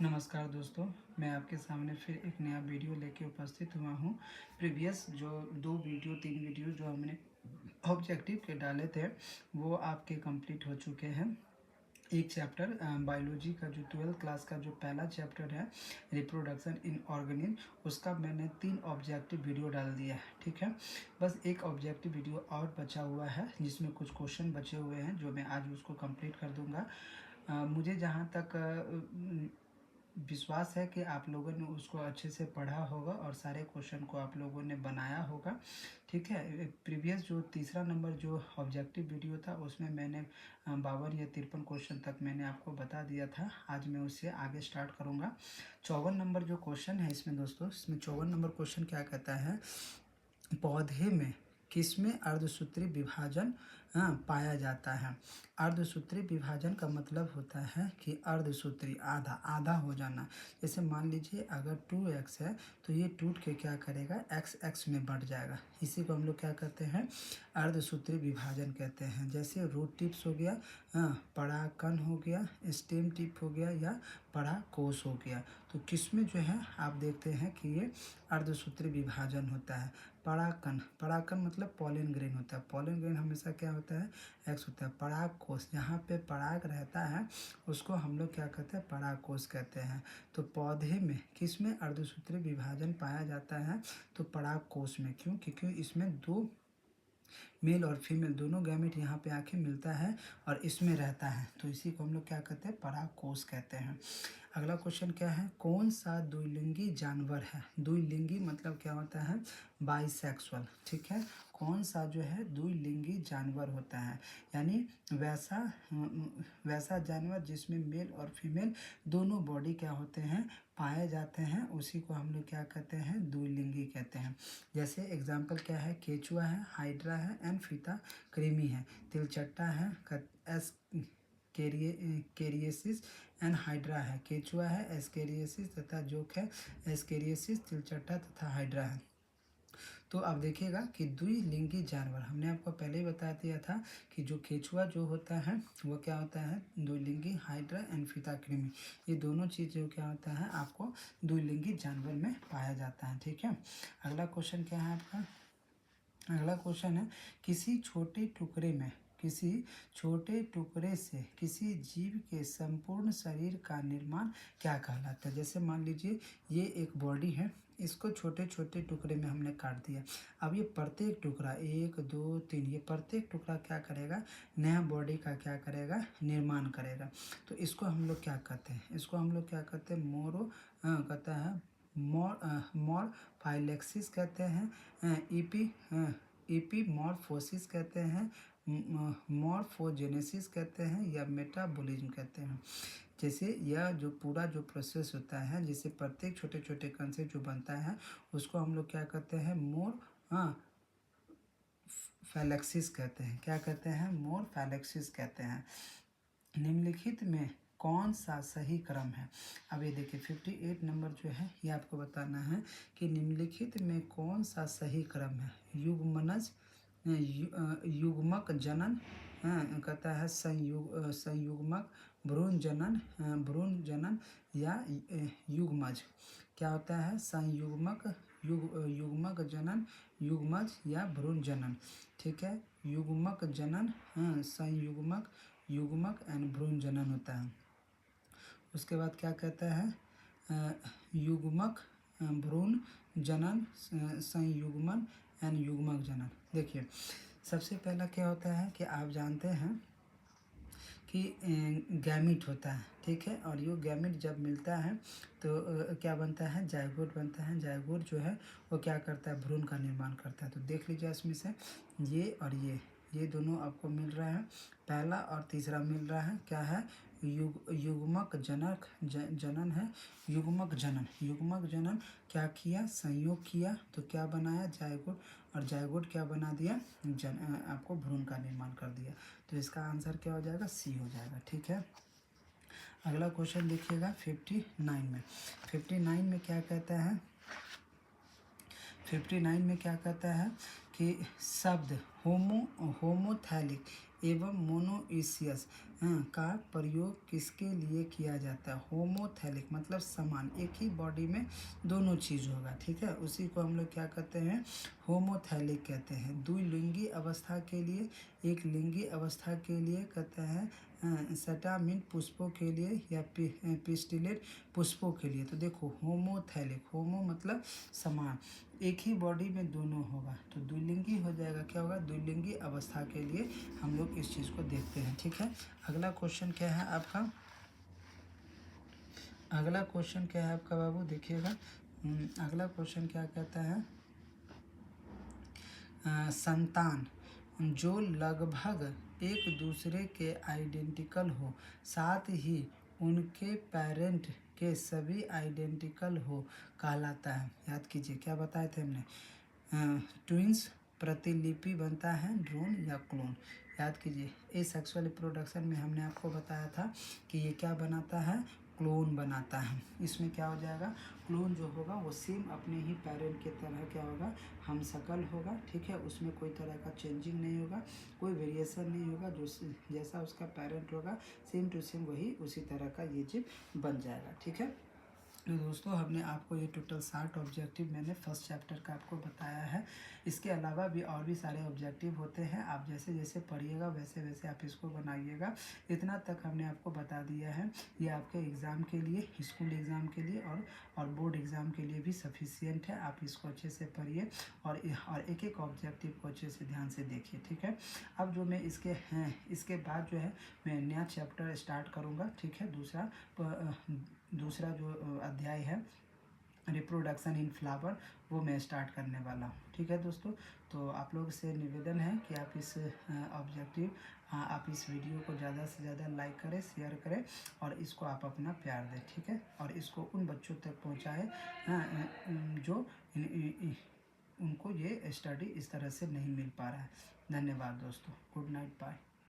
नमस्कार दोस्तों, मैं आपके सामने फिर एक नया वीडियो लेके उपस्थित हुआ हूँ। प्रीवियस जो 2 वीडियो 3 वीडियो जो हमने ऑब्जेक्टिव के डाले थे, वो आपके कंप्लीट हो चुके हैं। एक चैप्टर बायोलॉजी का जो 12th क्लास का जो पहला चैप्टर है रिप्रोडक्शन इन ऑर्गेनिज्म, उसका मैंने 3 ऑब्जेक्टिव वीडियो डाल दिया है। ठीक है, बस एक ऑब्जेक्टिव वीडियो और बचा हुआ है जिसमें कुछ क्वेश्चन बचे हुए हैं जो मैं आज उसको कंप्लीट कर दूंगा। मुझे जहाँ तक विश्वास है कि आप लोगों ने उसको अच्छे से पढ़ा होगा और सारे क्वेश्चन को आप लोगों ने बनाया होगा। ठीक है, प्रीवियस जो तीसरा नंबर जो ऑब्जेक्टिव वीडियो था उसमें मैंने 52 या 53 क्वेश्चन तक मैंने आपको बता दिया था। आज मैं उससे आगे स्टार्ट करूँगा। 54 नंबर जो क्वेश्चन है इसमें दोस्तों, इसमें 54 नंबर क्वेश्चन क्या कहता है, पौधे में किसमें अर्धसूत्री विभाजन पाया जाता है। अर्धसूत्री विभाजन का मतलब होता है कि अर्धसूत्री आधा आधा हो जाना। जैसे मान लीजिए अगर 2x है तो ये टूट के क्या करेगा, x में बढ़ जाएगा। इसी को हम लोग क्या कहते हैं, अर्धसूत्री विभाजन कहते हैं। जैसे रूट टिप्स हो गया, परागकण हो गया, स्टेम टिप हो गया या परागकोश हो गया। तो किसमें जो है आप देखते हैं कि ये अर्धसूत्री विभाजन होता है। परागकण, परागकण मतलब पॉलन ग्रेन होता है। पॉलन ग्रेन हमेशा क्या होता है, एक्स होता है। परागकोश, जहाँ पे पराग रहता है उसको हम लोग क्या कहते हैं, परागकोश कहते हैं। तो पौधे में किसमें अर्धसूत्री विभाजन पाया जाता है, तो परागकोश में। क्यों? क्योंकि इसमें दो मेल और फीमेल दोनों गैमेट यहाँ पे आके मिलता है और इसमें रहता है, तो इसी को हम लोग क्या कहते हैं, परागकोश कहते हैं। अगला क्वेश्चन क्या है, कौन सा द्विलिंगी जानवर है। द्विलिंगी मतलब क्या होता है, बाइसेक्सुअल। ठीक है, कौन सा जो है द्विलिंगी जानवर होता है, यानी वैसा जानवर जिसमें मेल और फीमेल दोनों बॉडी क्या होते हैं, पाए जाते हैं, उसी को हम लोग क्या कहते हैं, द्विलिंगी कहते हैं। जैसे एग्जाम्पल क्या है, केचुआ है, हाइड्रा है एंड फीता कृमि है। तिलचट्टा है, एस केरियसिस एंड हाइड्रा है। केचुआ है, एस्केरियसिस तथा जोक है, एस्केरियसिस, तिलचट्टा तथा हाइड्रा है। तो आप देखिएगा कि द्विलिंगी जानवर, हमने आपको पहले ही बता दिया था कि जो केचुआ जो होता है वो क्या होता है, द्विलिंगी, हाइड्रा एंड फीता कृमि, ये दोनों चीज़ जो क्या होता है आपको द्विलिंगी जानवर में पाया जाता है। ठीक है, अगला क्वेश्चन क्या है आपका, अगला क्वेश्चन है, किसी छोटे टुकड़े से किसी जीव के संपूर्ण शरीर का निर्माण क्या कहलाता है। जैसे मान लीजिए ये एक बॉडी है, इसको छोटे छोटे टुकड़े में हमने काट दिया। अब ये प्रत्येक टुकड़ा 1 2 3, ये प्रत्येक टुकड़ा क्या करेगा, नया बॉडी का क्या करेगा, निर्माण करेगा। तो इसको हम लोग क्या कहते हैं, इसको हम लोग क्या कहते हैं, कहता है मॉर्फाइलेक्सिस कहते हैं, एपीमॉर्फोसिस कहते हैं, मॉर्फोजेनेसिस कहते हैं या मेटाबॉलिज्म कहते हैं। जैसे यह जो पूरा जो प्रोसेस होता है, जैसे प्रत्येक छोटे छोटे कण से जो बनता है उसको हम लोग क्या कहते हैं, फैलेक्सिस कहते हैं। क्या कहते हैं, मॉर्फोलेक्सिस कहते हैं। निम्नलिखित में कौन सा सही क्रम है। अब ये देखिए 58 नंबर जो है ये आपको बताना है कि निम्नलिखित में कौन सा सही क्रम है। युग्मनज, युग्मक जनन, कहता है संयुग्मक भ्रूण जनन या युग्मज। क्या होता है, संयुग्मक, युग्मक जनन, युग्मज या भ्रूण जनन। ठीक है, युग्मक जनन, संयुग्मक, युग्मक एंड भ्रूण जनन होता है। उसके बाद क्या कहता है, युग्मक, भ्रूण जनन, संयुग्मन एंड युग्मक जनन। देखिए सबसे पहला क्या होता है कि आप जानते हैं कि गैमिट होता है। ठीक है, और ये गैमिट जब मिलता है तो क्या बनता है, जायगोट बनता है। जायगोट जो है वो क्या करता है, भ्रूण का निर्माण करता है। तो देख लीजिए इसमें से ये और ये दोनों आपको मिल रहा है, पहला और तीसरा मिल रहा है। क्या है, युग्मक जनन है। युग्मक जनन क्या किया, संयोग किया, तो क्या बनाया, जायगोट, और जायगोट क्या बना दिया, आपको भ्रूण का निर्माण कर दिया। तो इसका आंसर क्या हो जाएगा, सी हो जाएगा। ठीक है, अगला क्वेश्चन देखिएगा 59 में। 59 में क्या कहता है, 59 में क्या कहता है कि शब्द होमोथैलिक एवं मोनोइसियस का प्रयोग किसके लिए किया जाता है? होमोथैलिक मतलब समान, एक ही बॉडी में दोनों चीज़ होगा, ठीक है, उसी को हम लोग क्या कहते हैं? होमोथैलिक कहते हैं। द्विलिंगी अवस्था के लिए, एक लिंगी अवस्था के लिए कहते हैं सेटामिन पुष्पों के लिए या पिस्टिलेट पुष्पों के लिए। तो देखो होमोथैलिक, होमो मतलब समान, एक ही बॉडी में दोनों होगा, तो द्विलिंगी हो जाएगा। क्या होगा? द्विलिंगी अवस्था के लिए हम लोग इस चीज़ को देखते हैं, ठीक है। अगला क्वेश्चन क्या है आपका? अगला क्वेश्चन क्या है आपका बाबू? देखिएगा, अगला क्वेश्चन क्या कहता है? संतान जो लगभग एक दूसरे के आइडेंटिकल हो, साथ ही उनके पेरेंट के सभी आइडेंटिकल हो, कहलाता है। याद कीजिए क्या बताए थे हमने? ट्विंस प्रतिलिपि बनता है ड्रोन या क्लोन। याद कीजिए, एसेक्सुअल रिप्रोडक्शन में हमने आपको बताया था कि ये क्या बनाता है? क्लोन बनाता है। इसमें क्या हो जाएगा? क्लोन जो होगा वो सेम अपने ही पेरेंट के तरह क्या होगा? हम शकल होगा, ठीक है, उसमें कोई तरह का चेंजिंग नहीं होगा, कोई वेरिएशन नहीं होगा, जो जैसा उसका पेरेंट होगा सेम टू सेम वही उसी तरह का ये जीव बन जाएगा, ठीक है। तो दोस्तों हमने आपको ये टोटल 60 ऑब्जेक्टिव मैंने फर्स्ट चैप्टर का आपको बताया है। इसके अलावा भी और भी सारे ऑब्जेक्टिव होते हैं, आप जैसे जैसे पढ़िएगा वैसे वैसे आप इसको बनाइएगा। इतना तक हमने आपको बता दिया है, ये आपके एग्ज़ाम के लिए, स्कूल एग्ज़ाम के लिए और बोर्ड एग्ज़ाम के लिए भी सफिशियंट है। आप इसको अच्छे से पढ़िए और एक एक ऑब्जेक्टिव को अच्छे से ध्यान से देखिए, ठीक है। अब जो मैं इसके बाद जो है मैं नया चैप्टर स्टार्ट करूँगा, ठीक है। दूसरा जो अध्याय है रिप्रोडक्शन इन फ्लावर, वो मैं स्टार्ट करने वाला हूँ, ठीक है दोस्तों। तो आप लोग से निवेदन है कि आप इस आप इस वीडियो को ज़्यादा से ज़्यादा लाइक करें, शेयर करें और इसको आप अपना प्यार दें, ठीक है। और इसको उन बच्चों तक पहुँचाएँ जो उनको ये स्टडी इस तरह से नहीं मिल पा रहा है। धन्यवाद दोस्तों, गुड नाइट, बाय।